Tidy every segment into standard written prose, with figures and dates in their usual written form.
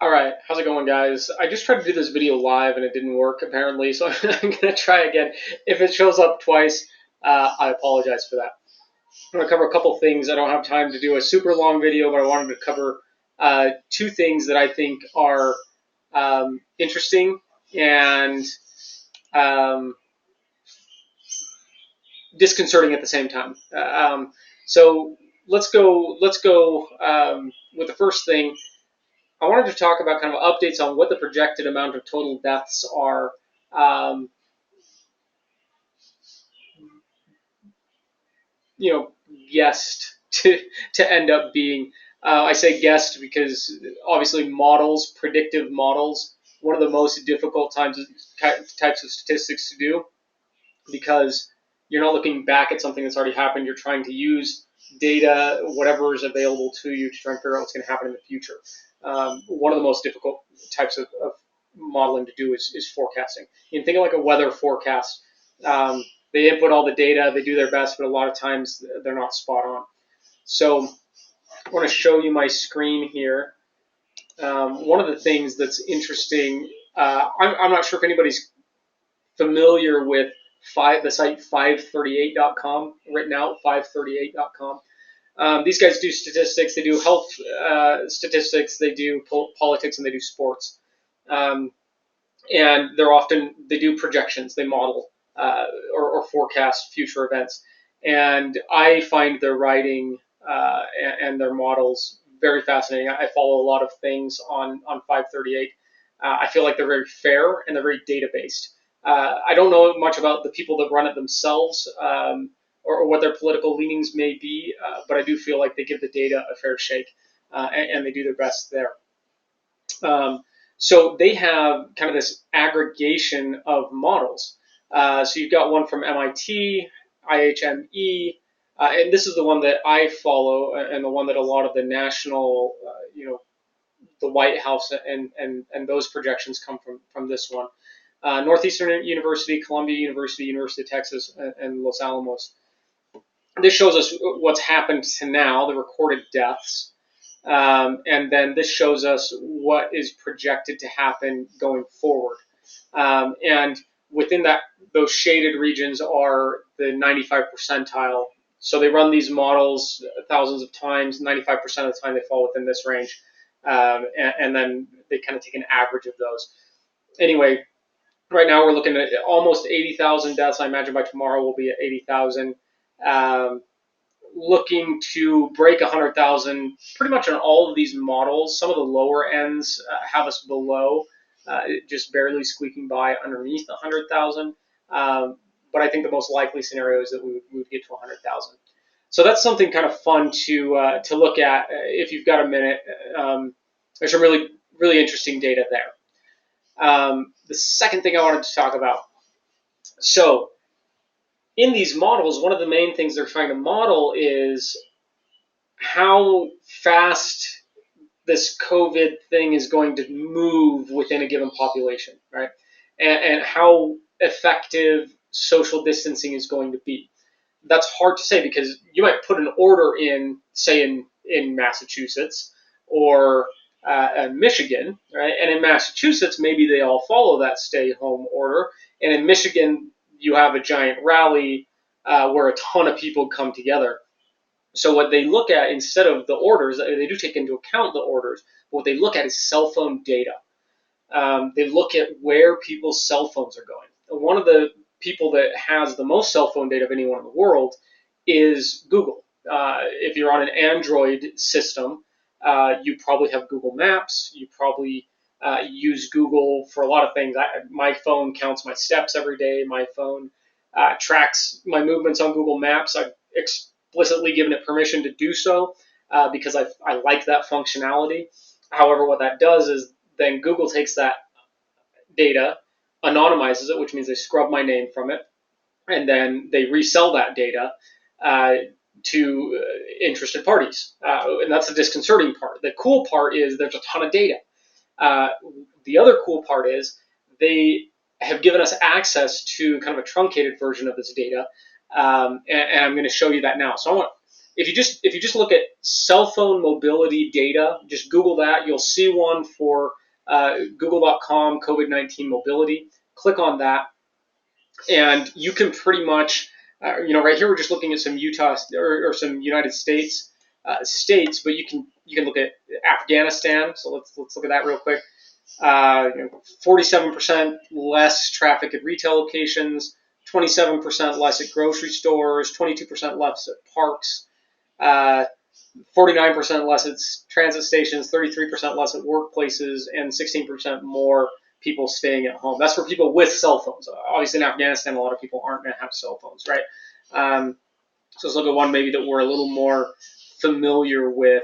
All right, how's it going, guys? I just tried to do this video live and it didn't work apparently, so I'm gonna try again. If it shows up twice, I apologize for that. I'm gonna cover a couple things. I don't have time to do a super long video, but I wanted to cover two things that I think are interesting and um, disconcerting at the same time. So let's go. With the first thing. I wanted to talk about kind of updates on what the projected amount of total deaths are, um, guessed to end up being. I say guessed because obviously predictive models, one of the most difficult types of statistics to do because you're not looking back at something that's already happened. You're trying to use data, whatever is available to you, to try and figure out what's going to happen in the future. One of the most difficult types of modeling to do is forecasting. You can think of like a weather forecast. They input all the data, they do their best, but a lot of times they're not spot on. So I want to show you my screen here. One of the things that's interesting, I'm not sure if anybody's familiar with the site FiveThirtyEight.com, written out, FiveThirtyEight.com. These guys do statistics. They do health statistics. They do politics, and they do sports. And they do projections. They model or forecast future events. And I find their writing and their models very fascinating. I follow a lot of things on 538. I feel like they're very fair and they're very data based. I don't know much about the people that run it themselves or what their political leanings may be, but I do feel like they give the data a fair shake and they do their best there. So they have kind of this aggregation of models. So you've got one from MIT, IHME, and this is the one that I follow and the one that a lot of the national, the White House and those projections come from this one. Northeastern University, Columbia University, University of Texas, and Los Alamos. This shows us what's happened to now, the recorded deaths. And then this shows us what is projected to happen going forward. And within those shaded regions are the 95 percentile. So they run these models thousands of times. 95% of the time they fall within this range. And then they kind of take an average of those. Anyway, right now we're looking at almost 80,000 deaths. I imagine by tomorrow we'll be at 80,000. Looking to break 100,000 pretty much on all of these models. Some of the lower ends have us below, just barely squeaking by underneath 100,000. But I think the most likely scenario is that we would get to 100,000. So that's something kind of fun to look at if you've got a minute. There's some really, really interesting data there. The second thing I wanted to talk about. So in these models, one of the main things they're trying to model is how fast this COVID thing is going to move within a given population, right? And how effective social distancing is going to be. That's hard to say because you might put an order in, say, in Massachusetts or Michigan, right? And in Massachusetts, maybe they all follow that stay-home order. And in Michigan, you have a giant rally where a ton of people come together. So what they look at instead of the orders, they do take into account the orders, but what they look at is cell phone data. They look at where people's cell phones are going. And one of the people that has the most cell phone data of anyone in the world is Google. If you're on an Android system, you probably have Google Maps. You probably use Google for a lot of things. My phone counts my steps every day. My phone tracks my movements on Google Maps. I've explicitly given it permission to do so because I like that functionality. However, what that does is then Google takes that data, anonymizes it, which means they scrub my name from it, and then they resell that data to interested parties. And that's the disconcerting part. The cool part is there's a ton of data. The other cool part is they have given us access to kind of a truncated version of this data, and I'm going to show you that now. So if you just look at cell phone mobility data, just Google that. You'll see one for Google.com COVID-19 mobility. Click on that, and you can pretty much, right here we're just looking at some Utah or some United States states, but you can look at Afghanistan. So let's look at that real quick. 47% less traffic at retail locations, 27% less at grocery stores, 22% less at parks, 49% less at transit stations, 33% less at workplaces, and 16% more people staying at home. That's for people with cell phones. Obviously, in Afghanistan, a lot of people aren't going to have cell phones, right? So let's look at one maybe that we're a little more familiar with.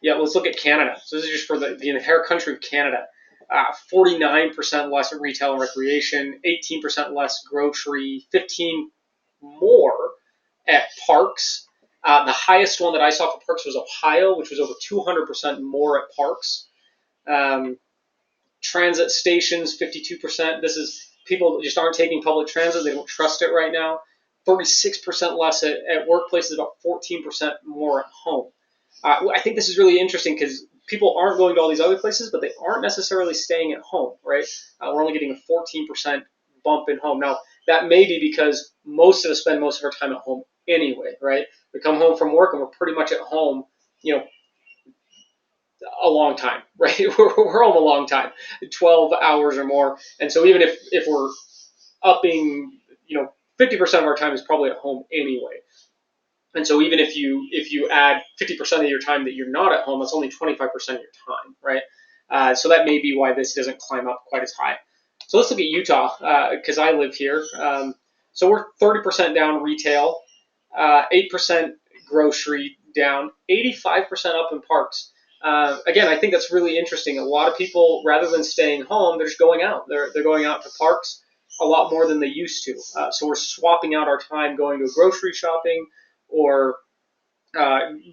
Let's look at Canada. So this is just for the entire country of Canada. 49% less at retail and recreation, 18% less grocery, 15 more at parks. The highest one that I saw for parks was Ohio, which was over 200% more at parks. Transit stations, 52%. This is people just aren't taking public transit. They don't trust it right now. 36% less at workplaces, about 14% more at home. I think this is really interesting because people aren't going to all these other places, but they aren't necessarily staying at home, right? We're only getting a 14% bump in home. Now, that may be because most of us spend most of our time at home anyway, right? We come home from work and we're pretty much at home, a long time, right? We're home a long time, 12 hours or more. And so even if we're upping, 50% of our time is probably at home anyway. And so even if you add 50% of your time that you're not at home, that's only 25% of your time, right? So that may be why this doesn't climb up quite as high. So let's look at Utah, because I live here. So we're 30% down retail, 8% grocery down, 85% up in parks. Again, I think that's really interesting. A lot of people, rather than staying home, they're just going out. They're going out to parks a lot more than they used to. So we're swapping out our time going to grocery shopping or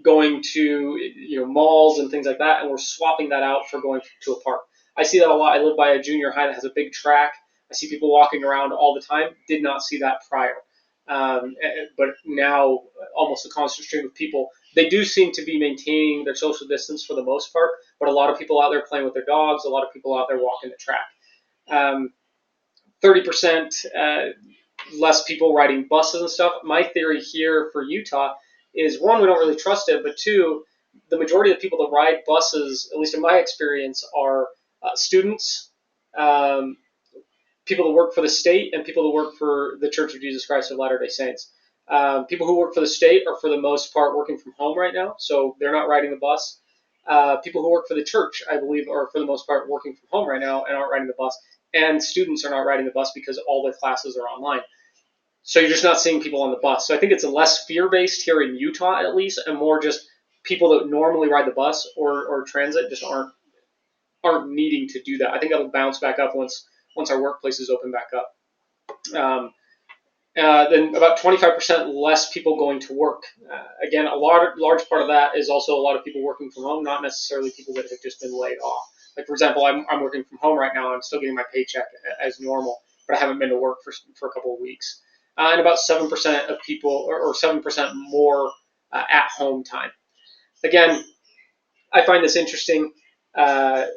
going to malls and things like that, and we're swapping that out for going to a park. I see that a lot. I live by a junior high that has a big track. I see people walking around all the time. Did not see that prior. But now almost a constant stream of people. They do seem to be maintaining their social distance for the most part, but a lot of people out there playing with their dogs, a lot of people out there walking the track. 30% less people riding buses and stuff. My theory here for Utah is, one, we don't really trust it, but two, the majority of the people that ride buses, at least in my experience, are students, people that work for the state, and people that work for the Church of Jesus Christ of Latter-day Saints. People who work for the state are, for the most part, working from home right now, so they're not riding the bus. People who work for the church, I believe, are, for the most part, working from home right now and aren't riding the bus. And students are not riding the bus because all their classes are online. So you're just not seeing people on the bus. So I think it's less fear-based here in Utah, at least, and more just people that normally ride the bus or transit just aren't needing to do that. I think that'll bounce back up once our workplaces open back up. Then about 25% less people going to work. Again, large part of that is also a lot of people working from home, not necessarily people that have just been laid off. Like, for example, I'm working from home right now. I'm still getting my paycheck as normal, but I haven't been to work for a couple of weeks. And about 7% of people, or 7% more at home time. Again, I find this interesting, a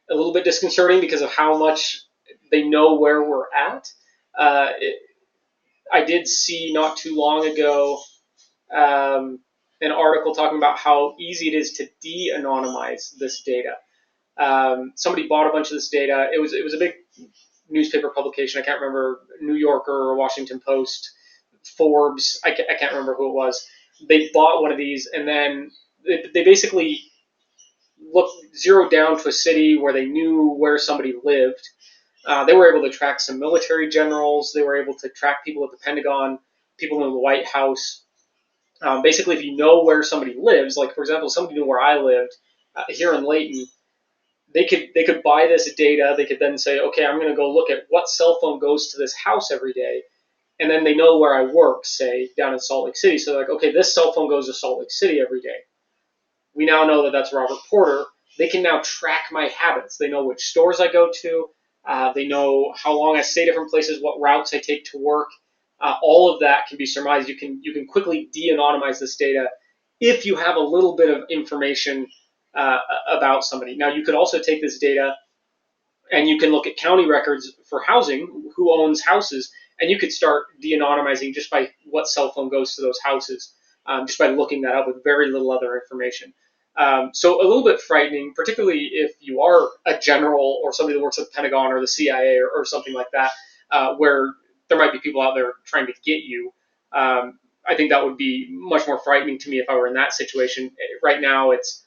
little bit disconcerting because of how much they know where we're at. I did see not too long ago an article talking about how easy it is to de-anonymize this data. Somebody bought a bunch of this data. It was a big newspaper publication. I can't remember, New Yorker or Washington Post, Forbes. I can't remember who it was. They bought one of these, and then they basically zeroed down to a city where they knew where somebody lived. They were able to track some military generals. They were able to track people at the Pentagon, people in the White House. Basically, if you know where somebody lives, like, for example, somebody knew where I lived here in Layton, they could buy this data. They could then say, okay, I'm going to go look at what cell phone goes to this house every day, and then they know where I work, say, down in Salt Lake City. So they're like, okay, this cell phone goes to Salt Lake City every day. We now know that that's Robert Porter. They can now track my habits. They know which stores I go to. They know how long I stay different places, what routes I take to work. all of that can be surmised. You can quickly de-anonymize this data if you have a little bit of information about somebody. Now, you could also take this data and you can look at county records for housing, who owns houses, and you could start de-anonymizing just by what cell phone goes to those houses, just by looking that up with very little other information. So a little bit frightening, particularly if you are a general or somebody that works at the Pentagon or the CIA or something like that, where there might be people out there trying to get you. I think that would be much more frightening to me if I were in that situation. Right now, it's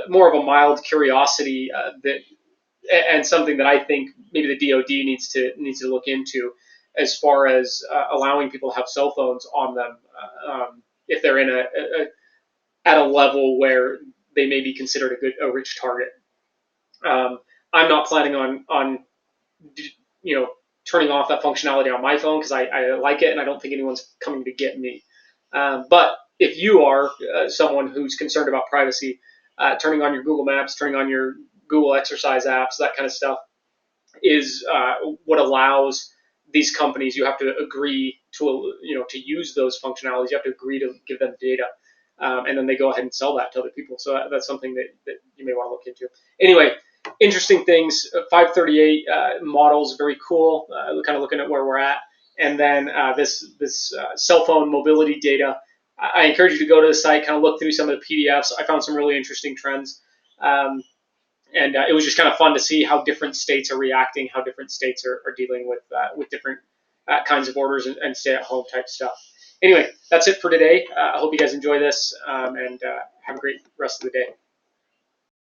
more of a mild curiosity that and something that I think maybe the DoD needs to look into, as far as allowing people to have cell phones on them if they're in at a level where they may be considered a rich target. I'm not planning on turning off that functionality on my phone because I like it and I don't think anyone's coming to get me. But if you are someone who's concerned about privacy, turning on your Google Maps, turning on your Google Exercise apps, that kind of stuff is what allows these companies. You have to agree to to use those functionalities. You have to agree to give them data, and then they go ahead and sell that to other people. So that's something that you may want to look into. Anyway, interesting things. 538 models, very cool. Kind of looking at where we're at, and then this cell phone mobility data. I encourage you to go to the site, kind of look through some of the PDFs. I found some really interesting trends. And it was just kind of fun to see how different states are reacting, how different states are dealing with different kinds of orders and stay-at-home type stuff. Anyway, that's it for today. I hope you guys enjoy this and have a great rest of the day.